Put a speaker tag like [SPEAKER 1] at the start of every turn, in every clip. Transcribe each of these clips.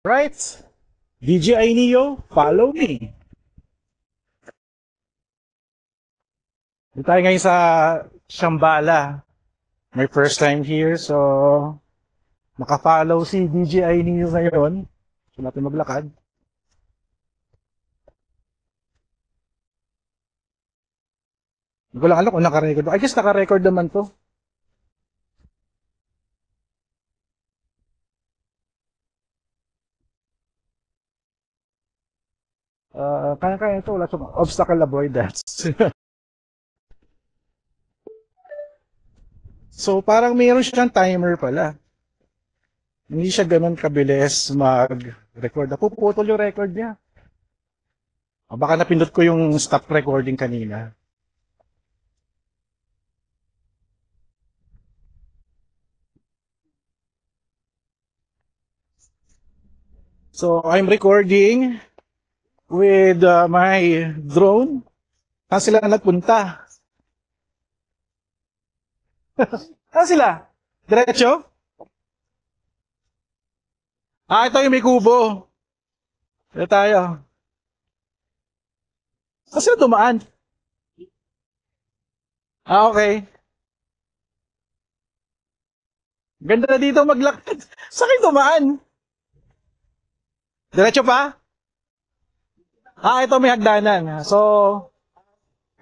[SPEAKER 1] Right? DJI Neo, follow me. Dito tayo ngayon sa Shambhala. My first time here, so maka-follow si DJI Neo ngayon. So natin maglakad. Hindi ko lang alam kung naka-record. I guess naka-record naman to. Kaya ito, wala siyang obstacle avoidance. So, parang mayroon siyang timer pala. Hindi siya ganun kabilis mag-record. Napuputol yung record niya. O, baka napindot ko yung stop recording kanina. So, I'm recording with my drone. Saan sila nagpunta? Saan sila? Diretso? Ito yung may kubo. Ito tayo. Saan sila dumaan? Okay. Ganda dito maglakad. Saan kayo dumaan? Diretso pa? Ito may hagdanan. So,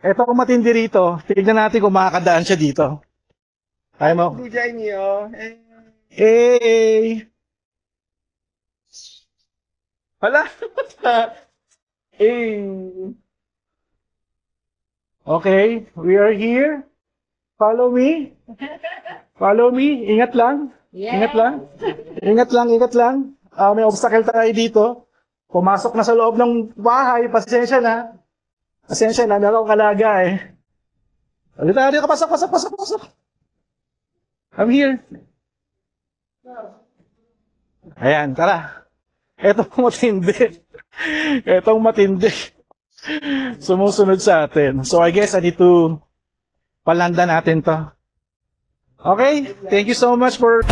[SPEAKER 1] ito kung matindi rito. Tignan natin kung makakadaan siya dito. Tayo mo.
[SPEAKER 2] DJI Neo.
[SPEAKER 1] Hey!
[SPEAKER 2] Hala!
[SPEAKER 1] Okay, we are here. Follow me. Follow me. Ingat lang. Ingat lang. Ingat lang, ingat lang. May obstacle tayo dito. Pumasok na sa loob ng bahay. Pasensya na. Pasensya na. Meron akong kalaga eh. Ulit tayo dito. Pasok. I'm here. Ayan, tara. Etong matindi. Etong matindi. Sumusunod sa atin. So I guess I need to palanda natin to. Okay? Thank you so much for